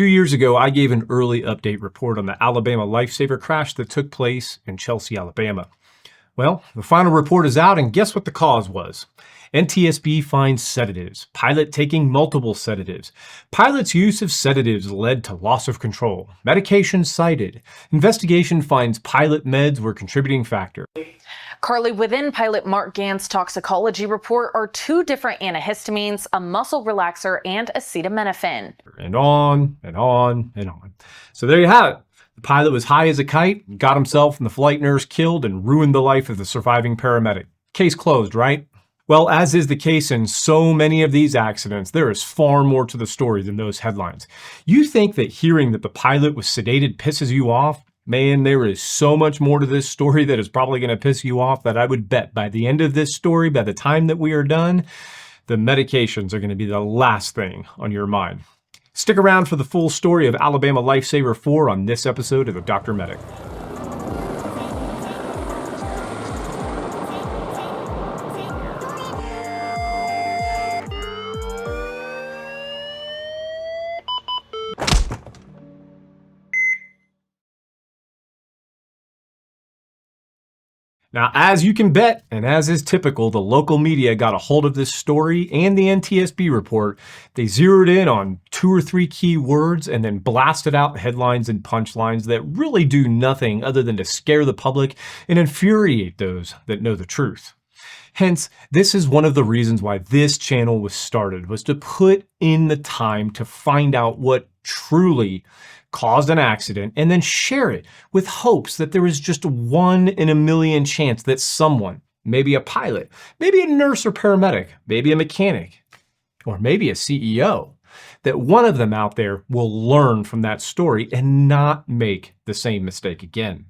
few years ago, I gave an early update report on the Alabama LifeSaver crash that took place in Chelsea, Alabama. Well, the final report is out, and guess what the cause was? NTSB finds sedatives. Pilot taking multiple sedatives. Pilot's use of sedatives led to loss of control. Medication cited. Investigation finds pilot meds were contributing factor. Carly, within pilot Mark Gann's toxicology report are two different antihistamines, a muscle relaxer, and acetaminophen. And on and on and on. So there you have it. The pilot was high as a kite, got himself and the flight nurse killed, and ruined the life of the surviving paramedic. Case closed, right? Well, as is the case in so many of these accidents, there is far more to the story than those headlines. You think that hearing that the pilot was sedated pisses you off? Man, there is so much more to this story that is probably going to piss you off that I would bet by the end of this story, by the time that we are done, the medications are going to be the last thing on your mind. Stick around for the full story of Alabama LifeSaver 4 on this episode of the Dr. Medic. Now, as you can bet, and as is typical, the local media got a hold of this story and the NTSB report. They zeroed in on 2 or 3 key words and then blasted out headlines and punchlines that really do nothing other than to scare the public and infuriate those that know the truth. Hence, this is one of the reasons why this channel was started, was to put in the time to find out what truly caused an accident and then share it with hopes that there is just 1 in a million chance that someone, maybe a pilot, maybe a nurse or paramedic, maybe a mechanic, or maybe a CEO, that one of them out there will learn from that story and not make the same mistake again.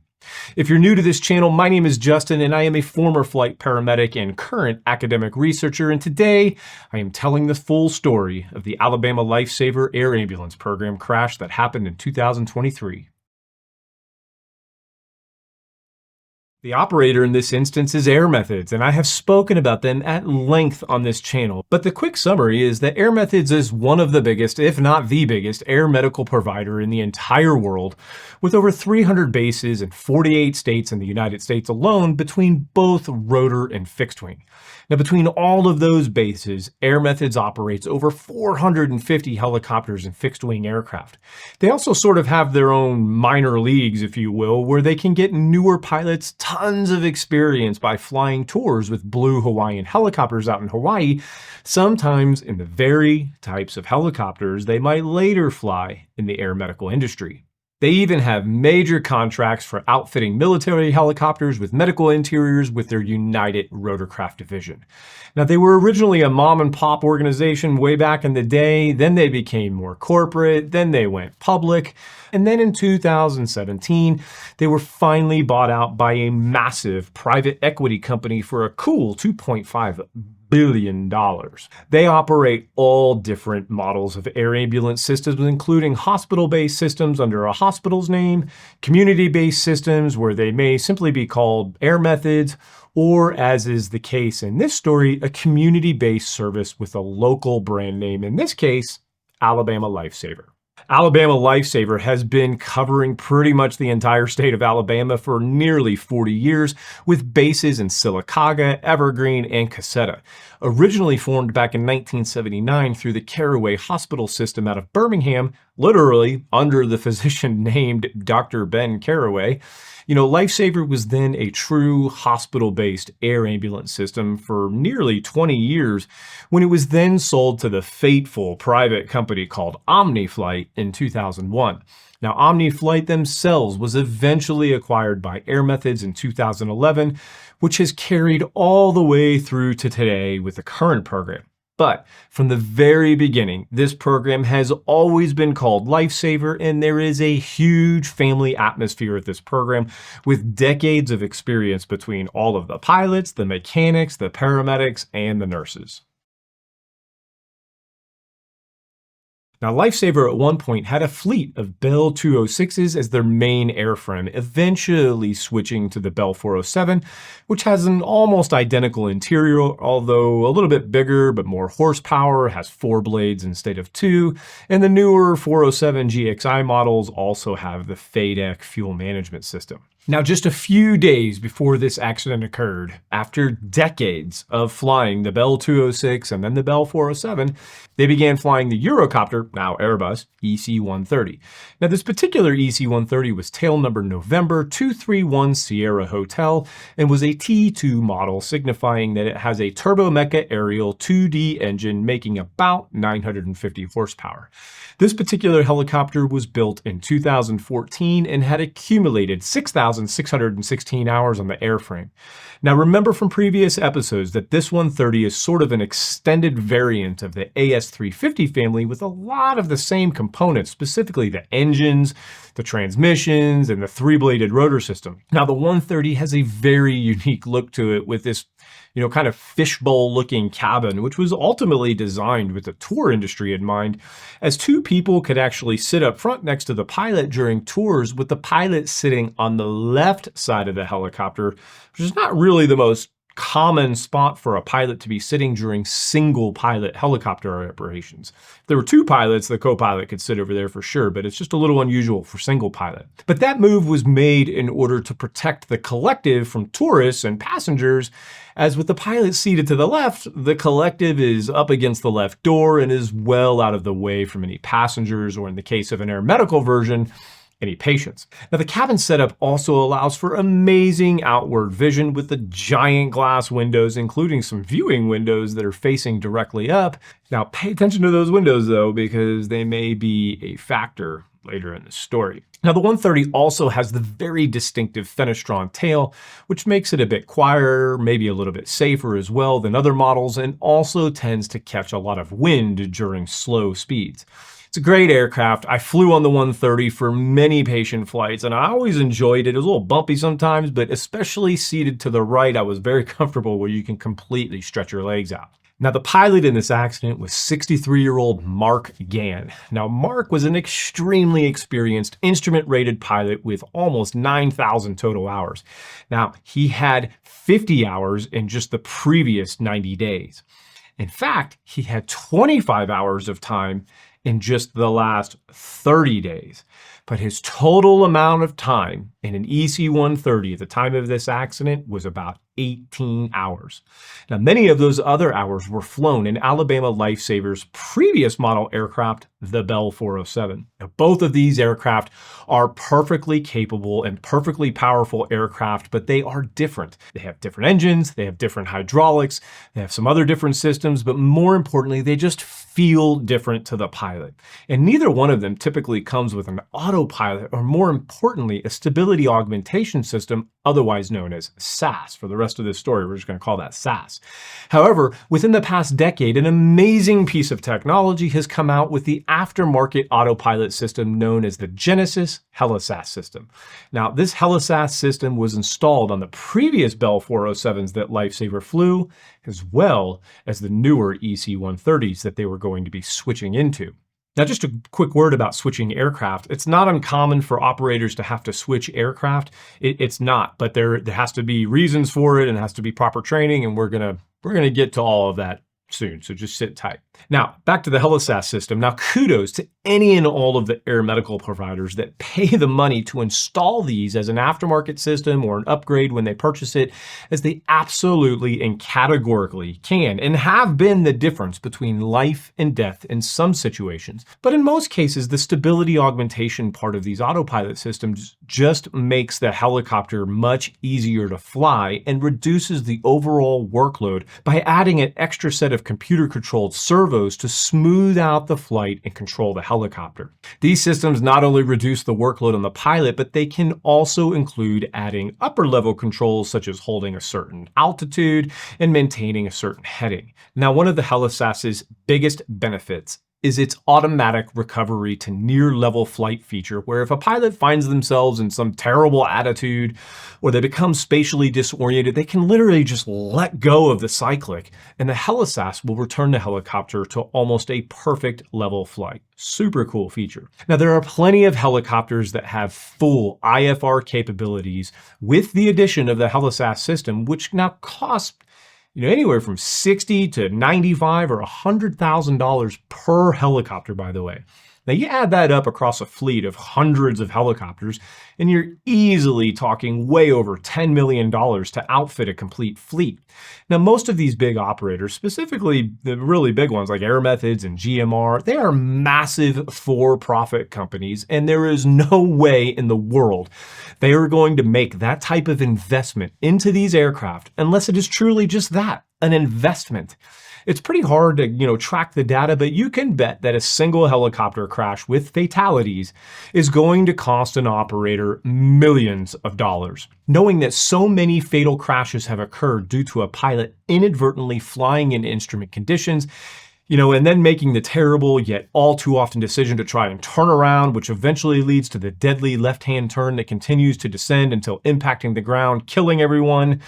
If you're new to this channel, my name is Justin and I am a former flight paramedic and current academic researcher, and today I am telling the full story of the Alabama LifeSaver Air Ambulance Program crash that happened in 2023. The operator in this instance is Air Methods, and I have spoken about them at length on this channel. But the quick summary is that Air Methods is one of the biggest, if not the biggest, air medical provider in the entire world, with over 300 bases in 48 states in the United States alone between both rotor and fixed wing. Now, between all of those bases, Air Methods operates over 450 helicopters and fixed-wing aircraft. They also sort of have their own minor leagues, if you will, where they can get newer pilots tons of experience by flying tours with Blue Hawaiian helicopters out in Hawaii, sometimes in the very types of helicopters they might later fly in the air medical industry. They even have major contracts for outfitting military helicopters with medical interiors with their United Rotorcraft division. Now, they were originally a mom and pop organization way back in the day, then they became more corporate, then they went public, and then in 2017, they were finally bought out by a massive private equity company for a cool $2.5 billion. They operate all different models of air ambulance systems, including hospital-based systems under a hospital's name, community-based systems where they may simply be called Air Methods, or as is the case in this story, a community-based service with a local brand name, in this case, Alabama LifeSaver. Alabama LifeSaver has been covering pretty much the entire state of Alabama for nearly 40 years, with bases in Sylacauga, Evergreen, and Cusseta. Originally formed back in 1979 through the Caraway Hospital System out of Birmingham, literally under the physician named Dr. Ben Caraway. LifeSaver was then a true hospital-based air ambulance system for nearly 20 years when it was then sold to the fateful private company called OmniFlight in 2001. Now, OmniFlight themselves was eventually acquired by Air Methods in 2011, which has carried all the way through to today with the current program. But from the very beginning, this program has always been called LifeSaver, and there is a huge family atmosphere at this program with decades of experience between all of the pilots, the mechanics, the paramedics, and the nurses. Now, LifeSaver at one point had a fleet of Bell 206s as their main airframe, eventually switching to the Bell 407, which has an almost identical interior, although a little bit bigger but more horsepower, has 4 blades instead of 2, and the newer 407 GXI models also have the FADEC fuel management system. Now, just a few days before this accident occurred, after decades of flying the Bell 206 and then the Bell 407, they began flying the Eurocopter, now Airbus, EC-130. Now, this particular EC-130 was tail number November 231 Sierra Hotel and was a T2 model, signifying that it has a Turbomeca Aerial 2D engine making about 950 horsepower. This particular helicopter was built in 2014 and had accumulated 6,616 hours on the airframe. Now, remember from previous episodes that this 130 is sort of an extended variant of the AS350 family with a lot of the same components, specifically the engines, the transmissions, and the 3-bladed rotor system. Now, the 130 has a very unique look to it with this kind of fishbowl looking cabin, which was ultimately designed with the tour industry in mind, as 2 people could actually sit up front next to the pilot during tours, with the pilot sitting on the left side of the helicopter, which is not really the most common spot for a pilot to be sitting during single pilot helicopter operations. If there were 2 pilots, the co-pilot could sit over there for sure, but it's just a little unusual for single pilot. But that move was made in order to protect the collective from tourists and passengers, as with the pilot seated to the left, the collective is up against the left door and is well out of the way from any passengers, or in the case of an air medical version, any patients. Now, the cabin setup also allows for amazing outward vision with the giant glass windows, including some viewing windows that are facing directly up. Now, pay attention to those windows though, because they may be a factor later in the story. Now, the 130 also has the very distinctive fenestron tail, which makes it a bit quieter, maybe a little bit safer as well than other models, and also tends to catch a lot of wind during slow speeds. It's a great aircraft. I flew on the 130 for many patient flights, and I always enjoyed it. It was a little bumpy sometimes, but especially seated to the right, I was very comfortable where you can completely stretch your legs out. Now, the pilot in this accident was 63-year-old Mark Gann. Now, Mark was an extremely experienced instrument-rated pilot with almost 9,000 total hours. Now, he had 50 hours in just the previous 90 days. In fact, he had 25 hours of time in just the last 30 days. But his total amount of time in an EC-130 at the time of this accident was about 18 hours. Now, many of those other hours were flown in Alabama LifeSaver's previous model aircraft, the Bell 407. Now, both of these aircraft are perfectly capable and perfectly powerful aircraft, but they are different. They have different engines, they have different hydraulics, they have some other different systems, but more importantly, they just feel different to the pilot. And neither one of them typically comes with an autopilot, or more importantly, a stability augmentation system, otherwise known as SAS. For the rest of this story, we're just going to call that SAS. However, within the past decade, an amazing piece of technology has come out with the aftermarket autopilot system known as the Genesis HeliSAS system. Now, this HeliSAS system was installed on the previous Bell 407s that LifeSaver flew, as well as the newer EC-130s that they were going to be switching into. Now, just a quick word about switching aircraft. It's not uncommon for operators to have to switch aircraft. It's not, but there has to be reasons for it, and it has to be proper training, and we're gonna get to all of that soon, so just sit tight. Now, back to the HeliSAS system. Now, kudos to any and all of the air medical providers that pay the money to install these as an aftermarket system or an upgrade when they purchase it, as they absolutely and categorically can and have been the difference between life and death in some situations. But in most cases, the stability augmentation part of these autopilot systems just makes the helicopter much easier to fly and reduces the overall workload by adding an extra set of computer-controlled servos to smooth out the flight and control the helicopter. These systems not only reduce the workload on the pilot, but they can also include adding upper-level controls such as holding a certain altitude and maintaining a certain heading. Now, one of the HeliSAS's biggest benefits is its automatic recovery to near level flight feature, where if a pilot finds themselves in some terrible attitude or they become spatially disoriented, they can literally just let go of the cyclic and the helisas will return the helicopter to almost a perfect level flight. Super cool feature. Now, there are plenty of helicopters that have full IFR capabilities with the addition of the helisas system, which now costs anywhere from $60 to $95 or $100,000 per helicopter, by the way. Now you add that up across a fleet of hundreds of helicopters, and you're easily talking way over $10 million to outfit a complete fleet. Now, most of these big operators, specifically the really big ones like Air Methods and GMR, they are massive for-profit companies, and there is no way in the world they are going to make that type of investment into these aircraft unless it is truly just that, an investment. It's pretty hard to, track the data, but you can bet that a single helicopter crash with fatalities is going to cost an operator millions of dollars. Knowing that so many fatal crashes have occurred due to a pilot inadvertently flying in instrument conditions, and then making the terrible yet all too often decision to try and turn around, which eventually leads to the deadly left-hand turn that continues to descend until impacting the ground, killing everyone.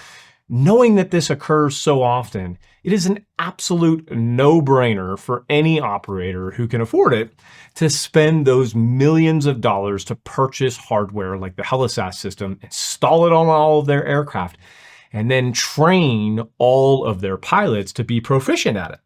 Knowing that this occurs so often, it is an absolute no-brainer for any operator who can afford it to spend those millions of dollars to purchase hardware like the helisas system, install it on all of their aircraft, and then train all of their pilots to be proficient at it.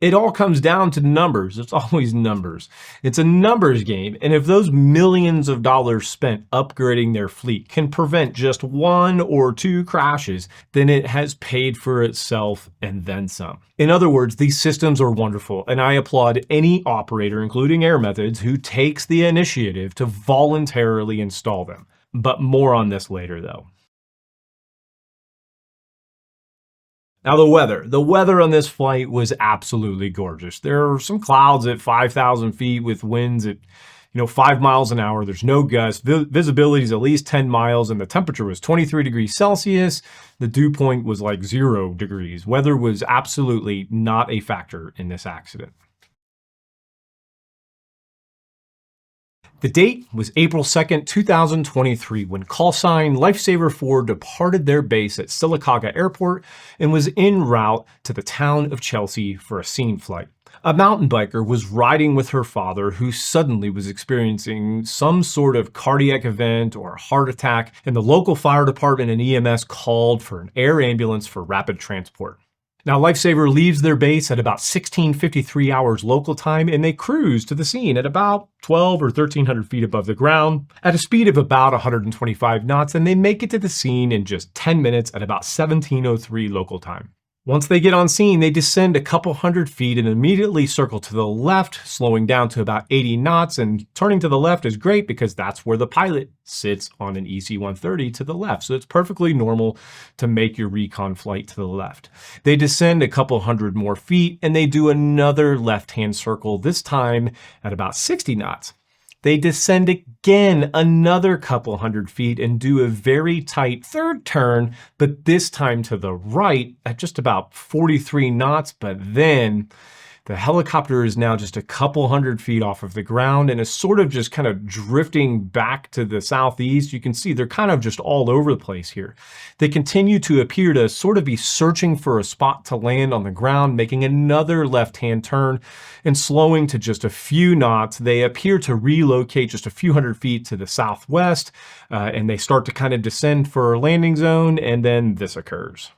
It all comes down to numbers. It's always numbers. It's a numbers game. And if those millions of dollars spent upgrading their fleet can prevent just 1 or 2 crashes, then it has paid for itself and then some. In other words, these systems are wonderful, and I applaud any operator, including Air Methods, who takes the initiative to voluntarily install them. But more on this later, though. Now, the weather on this flight was absolutely gorgeous. There are some clouds at 5,000 feet with winds at 5 miles an hour. There's no gusts. Visibility is at least 10 miles, and the temperature was 23 degrees Celsius. The dew point was like 0 degrees. Weather was absolutely not a factor in this accident. The date was April 2nd, 2023, when callsign LifeSaver 4 departed their base at Sylacauga Airport and was en route to the town of Chelsea for a scene flight. A mountain biker was riding with her father, who suddenly was experiencing some sort of cardiac event or heart attack, and the local fire department and EMS called for an air ambulance for rapid transport. Now, LifeSaver leaves their base at about 16:53 hours local time, and they cruise to the scene at about 12 or 1,300 feet above the ground at a speed of about 125 knots, and they make it to the scene in just 10 minutes at about 17:03 local time. Once they get on scene, they descend a couple hundred feet and immediately circle to the left, slowing down to about 80 knots, and turning to the left is great because that's where the pilot sits on an EC-130 to the left. So it's perfectly normal to make your recon flight to the left. They descend a couple hundred more feet and they do another left-hand circle, this time at about 60 knots. They descend again another couple hundred feet and do a very tight third turn, but this time to the right at just about 43 knots. But then the helicopter is now just a couple hundred feet off of the ground and is sort of just kind of drifting back to the southeast. You can see they're kind of just all over the place here. They continue to appear to sort of be searching for a spot to land on the ground, making another left-hand turn and slowing to just a few knots. They appear to relocate just a few hundred feet to the southwest, and they start to kind of descend for a landing zone, and then this occurs.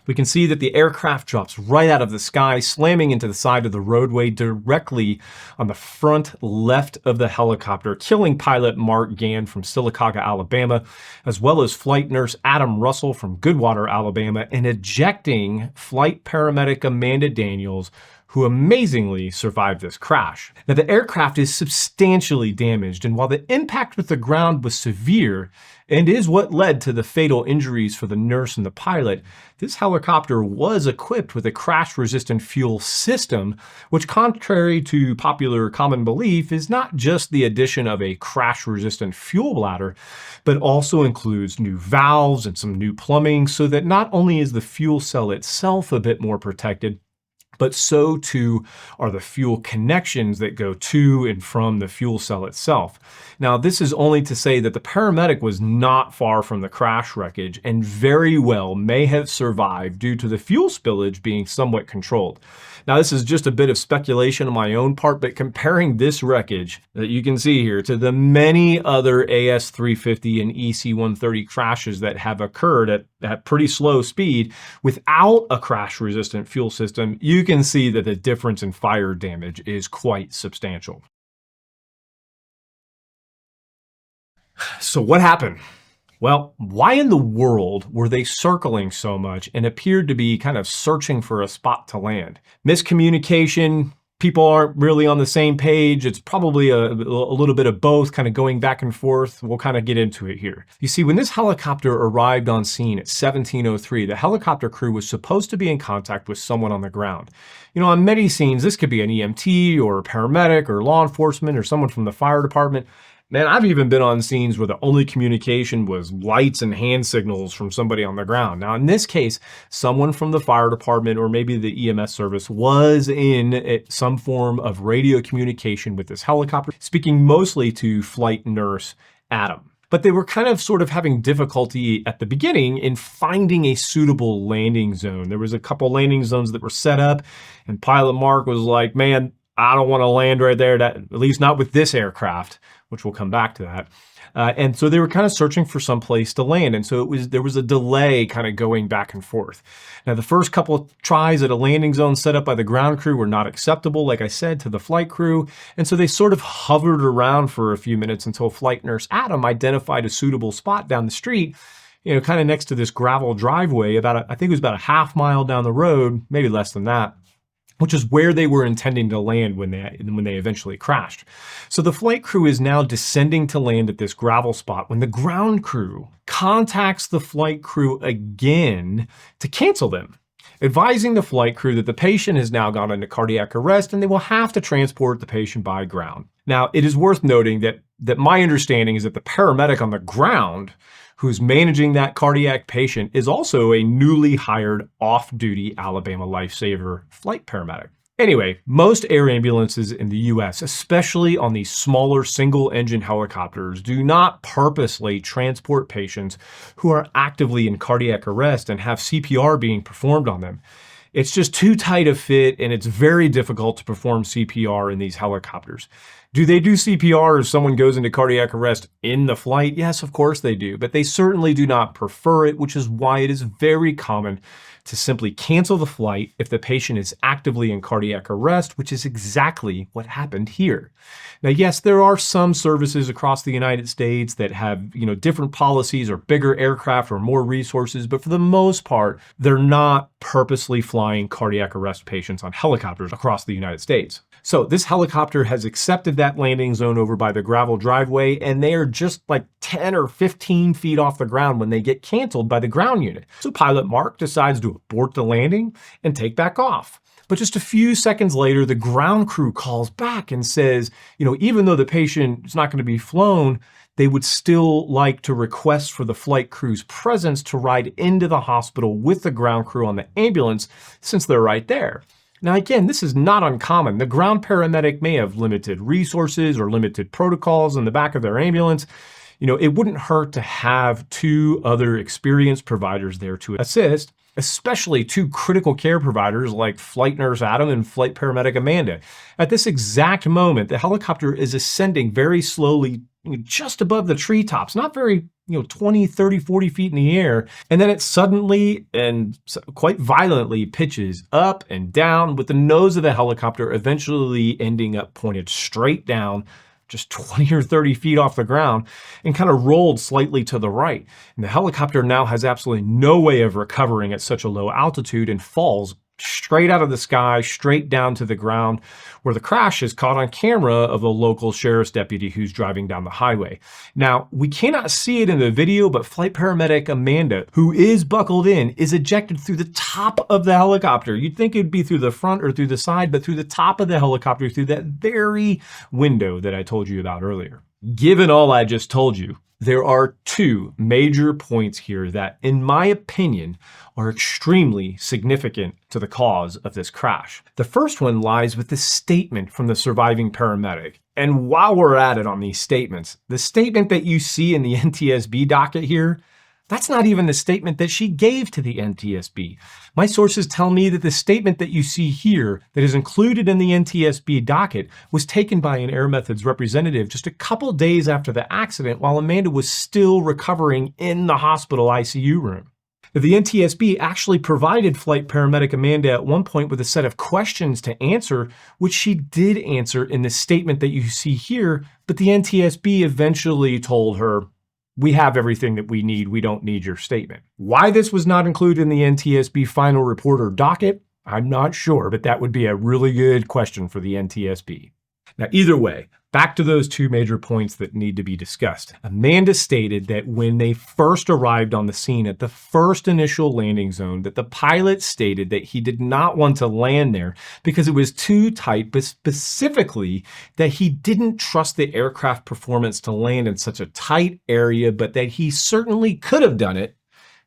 We can see that the aircraft drops right out of the sky, slamming into the side of the roadway directly on the front left of the helicopter, killing pilot Mark Gann from Sylacauga, Alabama, as well as flight nurse Adam Russell from Goodwater, Alabama, and ejecting flight paramedic Amanda Daniels, who amazingly survived this crash. Now, the aircraft is substantially damaged, and while the impact with the ground was severe and is what led to the fatal injuries for the nurse and the pilot, this helicopter was equipped with a crash-resistant fuel system, which, contrary to popular common belief, is not just the addition of a crash-resistant fuel bladder, but also includes new valves and some new plumbing, so that not only is the fuel cell itself a bit more protected, but so too are the fuel connections that go to and from the fuel cell itself. Now, this is only to say that the paramedic was not far from the crash wreckage and very well may have survived due to the fuel spillage being somewhat controlled. Now, this is just a bit of speculation on my own part, but comparing this wreckage that you can see here to the many other AS350 and EC130 crashes that have occurred at pretty slow speed without a crash-resistant fuel system, you can see that the difference in fire damage is quite substantial. So what happened? Well, why in the world were they circling so much and appeared to be kind of searching for a spot to land? Miscommunication, people aren't really on the same page. It's probably a little bit of both, kind of going back and forth. We'll kind of get into it here. You see, when this helicopter arrived on scene at 17:03, the helicopter crew was supposed to be in contact with someone on the ground. You know, on many scenes, this could be an EMT or a paramedic or law enforcement or someone from the fire department. Man, I've even been on scenes where the only communication was lights and hand signals from somebody on the ground. Now, in this case, someone from the fire department or maybe the EMS service was in some form of radio communication with this helicopter, speaking mostly to flight nurse Adam. But they were kind of sort of having difficulty at the beginning in finding a suitable landing zone. There was a couple landing zones that were set up, and Pilot Mark was like, man, I don't want to land right there, at least not with this aircraft, which we'll come back to that. And so they were kind of searching for some place to land. And so there was a delay kind of going back and forth. Now, the first couple of tries at a landing zone set up by the ground crew were not acceptable, like I said, to the flight crew. And so they sort of hovered around for a few minutes until flight nurse Adam identified a suitable spot down the street, you know, kind of next to this gravel driveway, I think it was about a half mile down the road, maybe less than that, which is where they were intending to land when they eventually crashed. So the flight crew is now descending to land at this gravel spot when the ground crew contacts the flight crew again to cancel them, advising the flight crew that the patient has now gone into cardiac arrest and they will have to transport the patient by ground. Now, it is worth noting that my understanding is that the paramedic on the ground who's managing that cardiac patient is also a newly hired off-duty Alabama LifeSaver flight paramedic. Anyway, most air ambulances in the U.S., especially on these smaller single-engine helicopters, do not purposely transport patients who are actively in cardiac arrest and have CPR being performed on them. It's just too tight a fit, and it's very difficult to perform CPR in these helicopters. Do they do CPR if someone goes into cardiac arrest in the flight? Yes, of course they do, but they certainly do not prefer it, which is why it is very common to simply cancel the flight if the patient is actively in cardiac arrest, which is exactly what happened here. Now, yes, there are some services across the United States that have, different policies or bigger aircraft or more resources, but for the most part, they're not purposely flying cardiac arrest patients on helicopters across the United States. So this helicopter has accepted that landing zone over by the gravel driveway, and they are just like 10 or 15 feet off the ground when they get canceled by the ground unit. So Pilot Mark decides to abort the landing and take back off. But just a few seconds later, the ground crew calls back and says, even though the patient is not going to be flown, they would still like to request for the flight crew's presence to ride into the hospital with the ground crew on the ambulance since they're right there. Now, again, this is not uncommon. The ground paramedic may have limited resources or limited protocols in the back of their ambulance. It wouldn't hurt to have two other experienced providers there to assist, especially two critical care providers like flight nurse Adam and flight paramedic Amanda. At this exact moment, the helicopter is ascending very slowly, just above the treetops, not very, 20, 30, 40 feet in the air. And then it suddenly and quite violently pitches up and down, with the nose of the helicopter eventually ending up pointed straight down, just 20 or 30 feet off the ground, and kind of rolled slightly to the right. And the helicopter now has absolutely no way of recovering at such a low altitude and falls straight out of the sky, straight down to the ground, where the crash is caught on camera of a local sheriff's deputy who's driving down the highway. Now, we cannot see it in the video, but flight paramedic Amanda, who is buckled in, is ejected through the top of the helicopter. You'd think it'd be through the front or through the side, but through the top of the helicopter, through that very window that I told you about earlier. Given all I just told you, there are two major points here that, in my opinion, are extremely significant to the cause of this crash. The first one lies with the statement from the surviving paramedic. And while we're at it on these statements, the statement that you see in the NTSB docket here, that's not even the statement that she gave to the NTSB. My sources tell me that the statement that you see here that is included in the NTSB docket was taken by an Air Methods representative just a couple days after the accident, while Amanda was still recovering in the hospital ICU room. The NTSB actually provided flight paramedic Amanda at one point with a set of questions to answer, which she did answer in the statement that you see here, but the NTSB eventually told her, "We have everything that we need. We don't need your statement." Why this was not included in the NTSB final report or docket, I'm not sure, but that would be a really good question for the NTSB. Now, either way, back to those two major points that need to be discussed. Amanda stated that when they first arrived on the scene at the first initial landing zone, that the pilot stated that he did not want to land there because it was too tight, but specifically that he didn't trust the aircraft performance to land in such a tight area, but that he certainly could have done it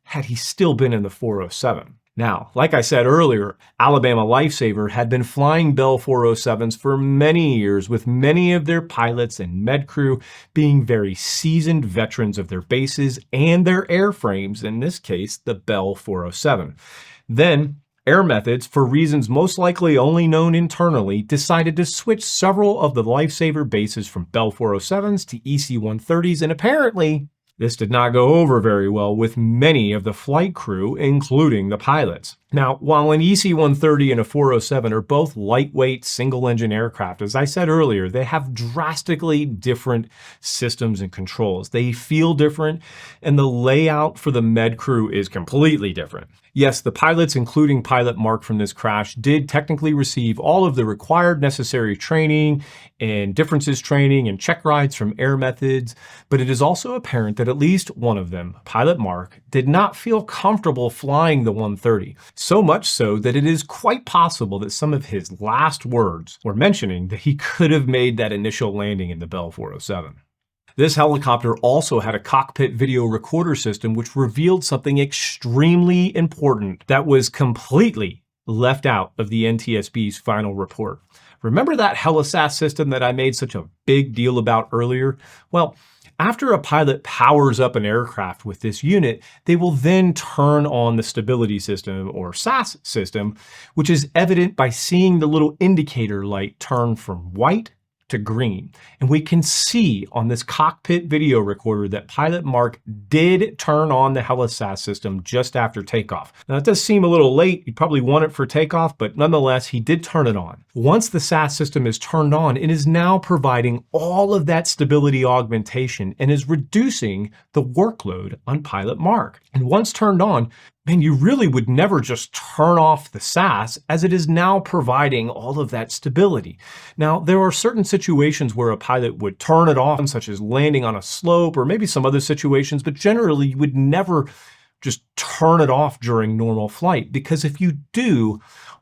had he still been in the 407. Now, like I said earlier, Alabama LifeSaver had been flying Bell 407s for many years, with many of their pilots and med crew being very seasoned veterans of their bases and their airframes, in this case, the Bell 407. Then, Air Methods, for reasons most likely only known internally, decided to switch several of the LifeSaver bases from Bell 407s to EC-130s, and apparently, this did not go over very well with many of the flight crew, including the pilots. Now, while an EC-130 and a 407 are both lightweight single-engine aircraft, as I said earlier, they have drastically different systems and controls. They feel different, and the layout for the med crew is completely different. Yes, the pilots, including pilot Mark from this crash, did technically receive all of the required necessary training and differences training and check rides from Air Methods, but it is also apparent that at least one of them, pilot Mark, did not feel comfortable flying the 130. So much so that it is quite possible that some of his last words were mentioning that he could have made that initial landing in the Bell 407. This helicopter also had a cockpit video recorder system which revealed something extremely important that was completely left out of the NTSB's final report. Remember that HeliSAS system that I made such a big deal about earlier? Well, after a pilot powers up an aircraft with this unit, they will then turn on the stability system or SAS system, which is evident by seeing the little indicator light turn from white to green. And we can see on this cockpit video recorder that pilot Mark did turn on the HeliSAS system just after takeoff. Now, it does seem a little late. You'd probably want it for takeoff, but nonetheless, he did turn it on. Once the SAS system is turned on, it is now providing all of that stability augmentation and is reducing the workload on pilot Mark. And once turned on, man, you really would never just turn off the SAS, as it is now providing all of that stability. Now, there are certain situations where a pilot would turn it off, such as landing on a slope or maybe some other situations, but generally you would never just turn it off during normal flight, because if you do,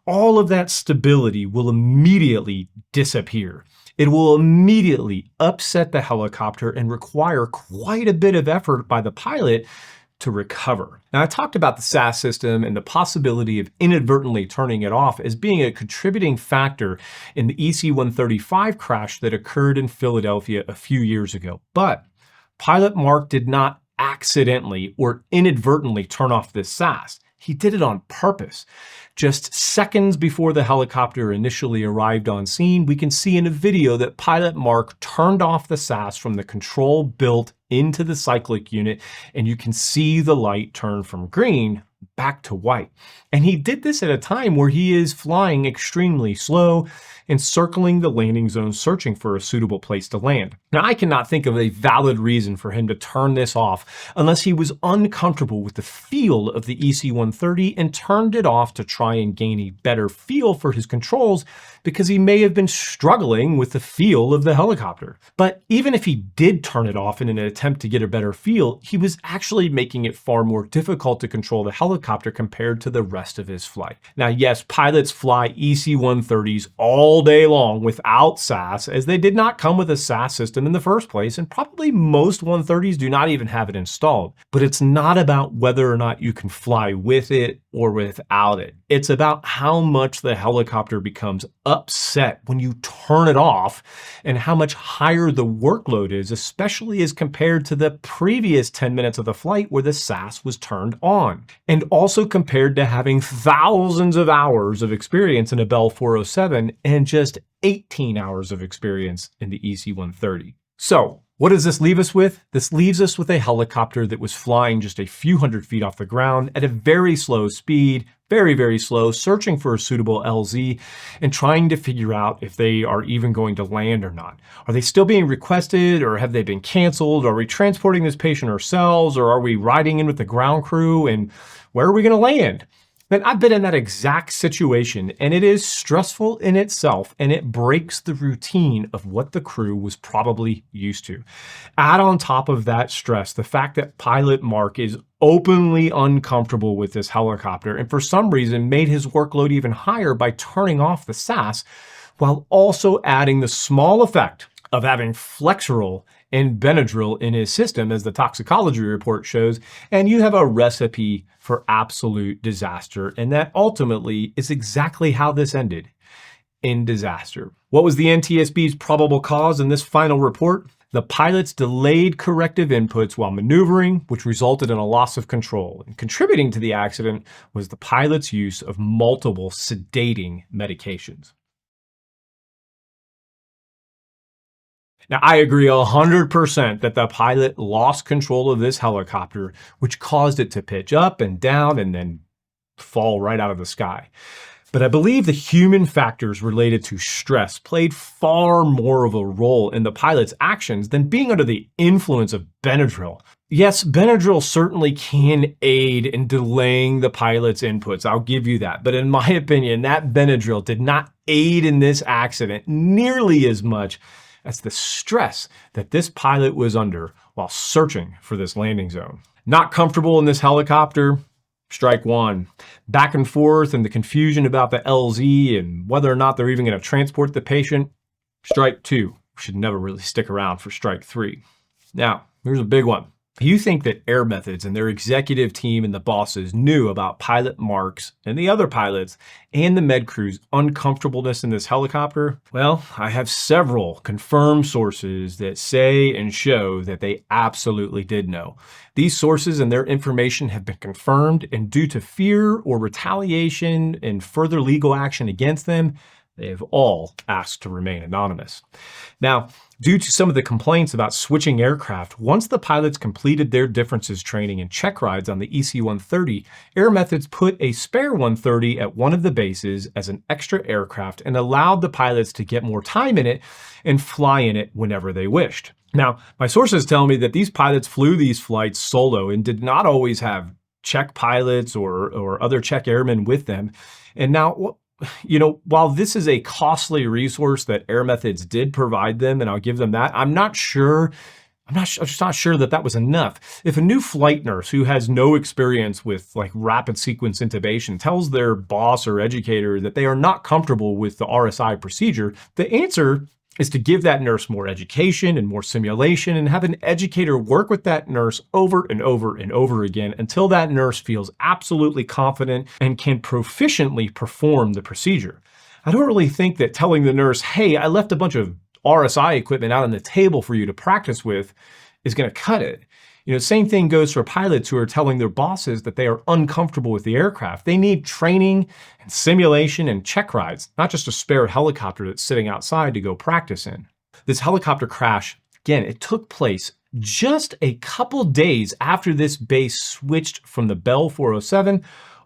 all of that stability will immediately disappear. It will immediately upset the helicopter and require quite a bit of effort by the pilot to recover. Now, I talked about the SAS system and the possibility of inadvertently turning it off as being a contributing factor in the EC-135 crash that occurred in Philadelphia a few years ago. But pilot Mark did not accidentally or inadvertently turn off this SAS. He did it on purpose. Just seconds before the helicopter initially arrived on scene, we can see in a video that pilot Mark turned off the SAS from the control built into the cyclic unit, and you can see the light turn from green back to white. And he did this at a time where he is flying extremely slow and circling the landing zone searching for a suitable place to land. Now, I cannot think of a valid reason for him to turn this off unless he was uncomfortable with the feel of the EC-130 and turned it off to try and gain a better feel for his controls, because he may have been struggling with the feel of the helicopter. But even if he did turn it off in an attempt to get a better feel, he was actually making it far more difficult to control the helicopter compared to the rest of his flight. Now, yes, pilots fly EC-130s all day long without SAS, as they did not come with a SAS system in the first place, and probably most 130s do not even have it installed. But it's not about whether or not you can fly with it or without it. It's about how much the helicopter becomes upset when you turn it off and how much higher the workload is, especially as compared to the previous 10 minutes of the flight where the SAS was turned on. And also compared to having thousands of hours of experience in a Bell 407 and just 18 hours of experience in the EC-130. So, what does this leave us with? This leaves us with a helicopter that was flying just a few hundred feet off the ground at a very slow speed, very, very slow, searching for a suitable LZ and trying to figure out if they are even going to land or not. Are they still being requested, or have they been canceled? Are we transporting this patient ourselves, or are we riding in with the ground crew, and where are we going to land? Man, I've been in that exact situation, and it is stressful in itself, and it breaks the routine of what the crew was probably used to. Add on top of that stress the fact that pilot Mark is openly uncomfortable with this helicopter, and for some reason made his workload even higher by turning off the SAS, while also adding the small effect of having Flexeril and Benadryl in his system, as the toxicology report shows, and you have a recipe for absolute disaster. And that ultimately is exactly how this ended, in disaster. What was the NTSB's probable cause in this final report? The pilots delayed corrective inputs while maneuvering, which resulted in a loss of control. And contributing to the accident was the pilot's use of multiple sedating medications. Now, I agree 100% that the pilot lost control of this helicopter, which caused it to pitch up and down and then fall right out of the sky. But I believe the human factors related to stress played far more of a role in the pilot's actions than being under the influence of Benadryl. Yes, Benadryl certainly can aid in delaying the pilot's inputs, I'll give you that. But in my opinion, that Benadryl did not aid in this accident nearly as much as the stress that this pilot was under while searching for this landing zone. Not comfortable in this helicopter? Strike one. Back and forth and the confusion about the LZ and whether or not they're even going to transport the patient? Strike two. We should never really stick around for strike three. Now, here's a big one. You think that Air Methods and their executive team and the bosses knew about pilot Mark's and the other pilots and the med crew's uncomfortableness in this helicopter? Well, I have several confirmed sources that say and show that they absolutely did know. These sources and their information have been confirmed, and due to fear or retaliation and further legal action against them, they have all asked to remain anonymous. Now, due to some of the complaints about switching aircraft, once the pilots completed their differences training and check rides on the EC-130, Air Methods put a spare 130 at one of the bases as an extra aircraft and allowed the pilots to get more time in it and fly in it whenever they wished. Now, my sources tell me that these pilots flew these flights solo and did not always have check pilots or other check airmen with them. And now, while this is a costly resource that Air Methods did provide them, and I'll give them that, I'm just not sure that that was enough. If a new flight nurse who has no experience with like rapid sequence intubation tells their boss or educator that they are not comfortable with the RSI procedure, the answer is to give that nurse more education and more simulation and have an educator work with that nurse over and over and over again until that nurse feels absolutely confident and can proficiently perform the procedure. I don't really think that telling the nurse, hey, I left a bunch of RSI equipment out on the table for you to practice with, is going to cut it. Same thing goes for pilots who are telling their bosses that they are uncomfortable with the aircraft. They need training and simulation and check rides, not just a spare helicopter that's sitting outside to go practice in. This helicopter crash, again, it took place just a couple days after this base switched from the Bell 407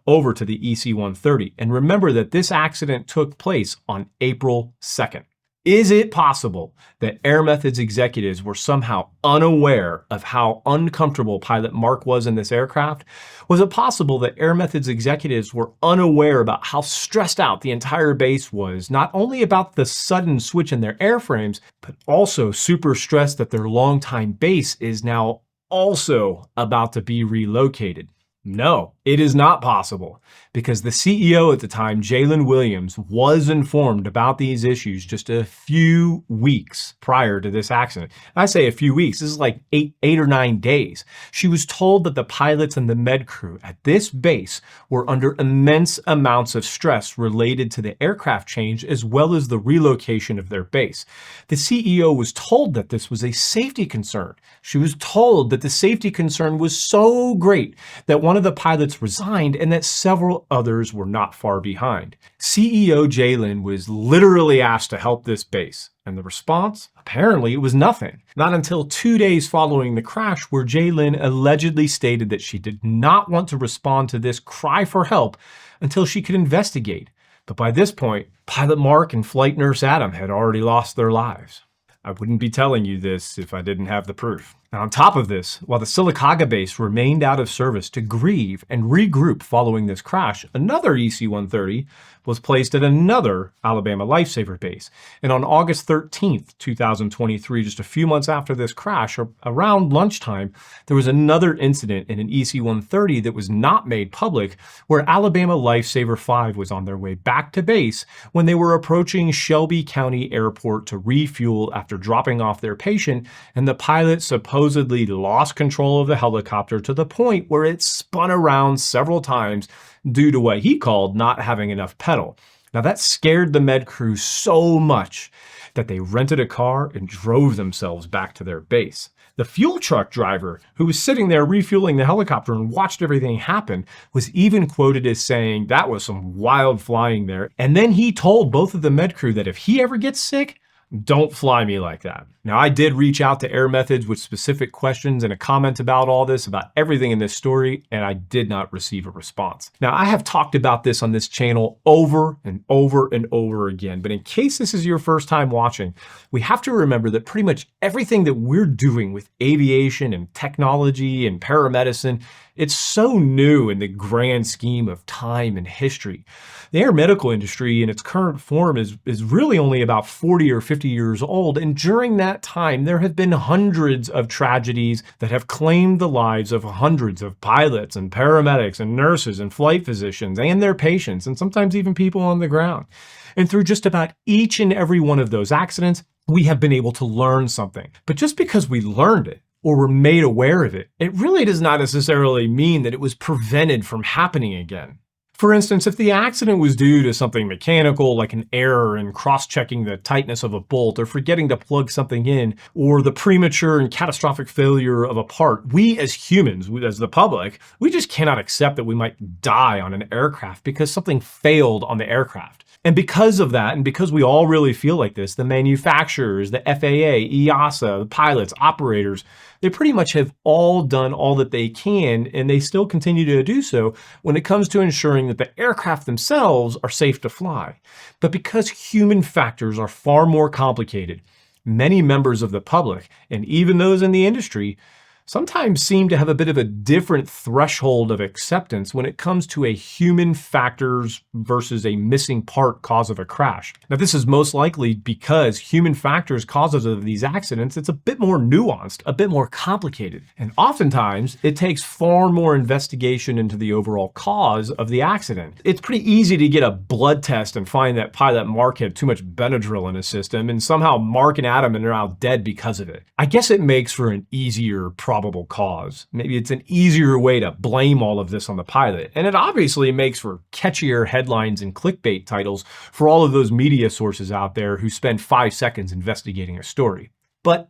over to the EC-130. And remember that this accident took place on April 2nd. Is it possible that Air Methods executives were somehow unaware of how uncomfortable Pilot Mark was in this aircraft? Was it possible that Air Methods executives were unaware about how stressed out the entire base was, not only about the sudden switch in their airframes, but also super stressed that their longtime base is now also about to be relocated? No, it is not possible, because the CEO at the time, Jalen Williams, was informed about these issues just a few weeks prior to this accident. I say a few weeks, this is like eight or 9 days. She was told that the pilots and the med crew at this base were under immense amounts of stress related to the aircraft change as well as the relocation of their base. The CEO was told that this was a safety concern. She was told that the safety concern was so great that one of the pilots resigned and that several others were not far behind. CEO Jalen was literally asked to help this base, and the response? Apparently it was nothing. Not until 2 days following the crash, where Jalen allegedly stated that she did not want to respond to this cry for help until she could investigate. But by this point, Pilot Mark and Flight Nurse Adam had already lost their lives. I wouldn't be telling you this if I didn't have the proof. Now, on top of this, while the Sylacauga base remained out of service to grieve and regroup following this crash, another EC-130 was placed at another Alabama LifeSaver base. And on August 13th, 2023, just a few months after this crash, around lunchtime, there was another incident in an EC-130 that was not made public, where Alabama LifeSaver 5 was on their way back to base when they were approaching Shelby County Airport to refuel after dropping off their patient, and the pilot supposedly lost control of the helicopter to the point where it spun around several times due to what he called not having enough pedal. Now that scared the med crew so much that they rented a car and drove themselves back to their base. The fuel truck driver, who was sitting there refueling the helicopter and watched everything happen, was even quoted as saying that was some wild flying there. And then he told both of the med crew that if he ever gets sick, don't fly me like that. Now, I did reach out to Air Methods with specific questions and a comment about all this, about everything in this story, and I did not receive a response. Now, I have talked about this on this channel over and over and over again, but in case this is your first time watching, we have to remember that pretty much everything that we're doing with aviation and technology and paramedicine, it's so new in the grand scheme of time and history. The air medical industry in its current form is really only about 40 or 50 years old, and during that time, there have been hundreds of tragedies that have claimed the lives of hundreds of pilots and paramedics and nurses and flight physicians and their patients, and sometimes even people on the ground. And through just about each and every one of those accidents, we have been able to learn something. But just because we learned it, or were made aware of it, it really does not necessarily mean that it was prevented from happening again. For instance, if the accident was due to something mechanical, like an error in cross-checking the tightness of a bolt or forgetting to plug something in, or the premature and catastrophic failure of a part, we as humans, as the public, we just cannot accept that we might die on an aircraft because something failed on the aircraft. And because of that, and because we all really feel like this, the manufacturers, the FAA, EASA, the pilots, operators, they pretty much have all done all that they can, and they still continue to do so when it comes to ensuring that the aircraft themselves are safe to fly. But because human factors are far more complicated, many members of the public, and even those in the industry, sometimes seem to have a bit of a different threshold of acceptance when it comes to a human factors versus a missing part cause of a crash. Now, this is most likely because human factors causes of these accidents, it's a bit more nuanced, a bit more complicated. And oftentimes, it takes far more investigation into the overall cause of the accident. It's pretty easy to get a blood test and find that Pilot Mark had too much Benadryl in his system, and somehow Mark and Adam are now dead because of it. I guess it makes for an easier probable cause. Maybe it's an easier way to blame all of this on the pilot. And it obviously makes for catchier headlines and clickbait titles for all of those media sources out there who spend 5 seconds investigating a story. But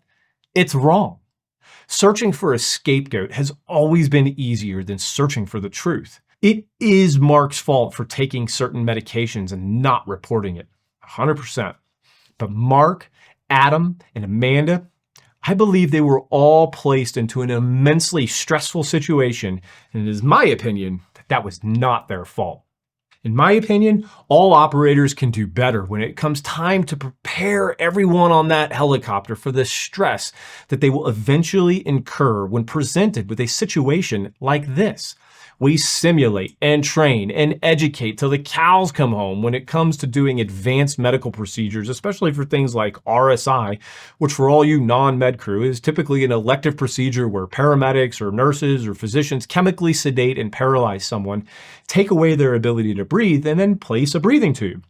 it's wrong. Searching for a scapegoat has always been easier than searching for the truth. It is Mark's fault for taking certain medications and not reporting it, 100%. But Mark, Adam, and Amanda, I believe they were all placed into an immensely stressful situation, and it is my opinion that that was not their fault. In my opinion, all operators can do better when it comes time to prepare everyone on that helicopter for the stress that they will eventually incur when presented with a situation like this. We simulate and train and educate till the cows come home when it comes to doing advanced medical procedures, especially for things like RSI, which for all you non-med crew is typically an elective procedure where paramedics or nurses or physicians chemically sedate and paralyze someone, take away their ability to breathe, and then place a breathing tube.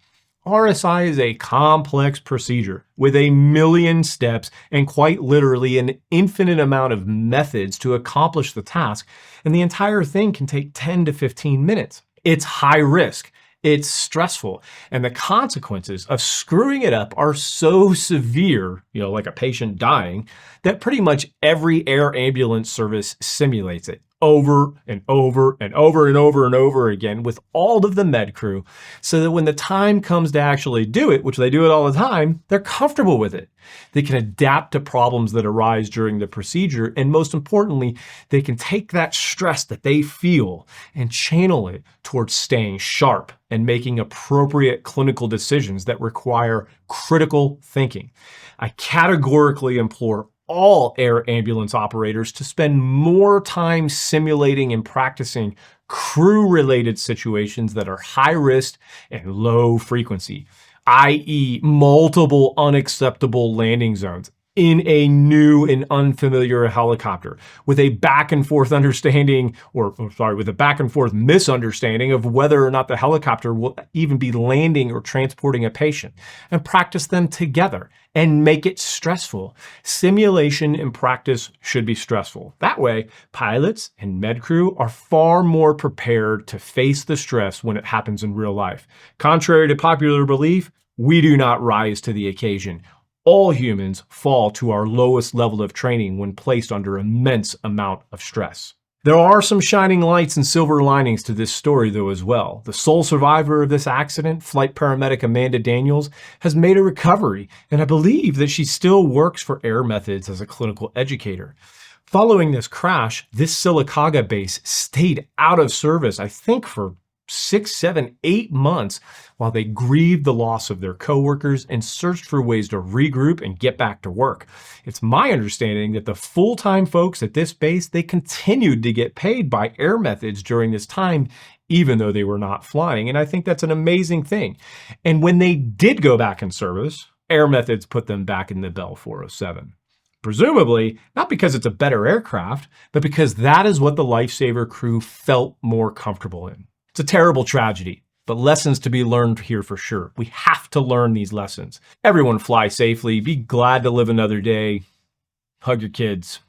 RSI is a complex procedure with a million steps and quite literally an infinite amount of methods to accomplish the task, and the entire thing can take 10 to 15 minutes. It's high risk, it's stressful, and the consequences of screwing it up are so severe, like a patient dying, that pretty much every air ambulance service simulates it over and over and over and over and over again with all of the med crew, so that when the time comes to actually do it, which they do it all the time, they're comfortable with it. They can adapt to problems that arise during the procedure, and most importantly, they can take that stress that they feel and channel it towards staying sharp and making appropriate clinical decisions that require critical thinking. I categorically implore all air ambulance operators to spend more time simulating and practicing crew-related situations that are high risk and low frequency, i.e. multiple unacceptable landing zones in a new and unfamiliar helicopter with a back and forth understanding, with a back and forth misunderstanding of whether or not the helicopter will even be landing or transporting a patient, and practice them together and make it stressful. Simulation and practice should be stressful. That way, pilots and med crew are far more prepared to face the stress when it happens in real life. Contrary to popular belief, we do not rise to the occasion. All humans fall to our lowest level of training when placed under immense amount of stress. There are some shining lights and silver linings to this story though as well. The sole survivor of this accident, flight paramedic Amanda Daniels, has made a recovery, and I believe that she still works for Air Methods as a clinical educator. Following this crash, this Sylacauga base stayed out of service, I think for 6, 7, 8 months while they grieved the loss of their coworkers and searched for ways to regroup and get back to work. It's my understanding that the full-time folks at this base, they continued to get paid by Air Methods during this time, even though they were not flying. And I think that's an amazing thing. And when they did go back in service, Air Methods put them back in the Bell 407. Presumably, not because it's a better aircraft, but because that is what the LifeSaver crew felt more comfortable in. It's a terrible tragedy, but lessons to be learned here for sure. We have to learn these lessons. Everyone fly safely, be glad to live another day, hug your kids.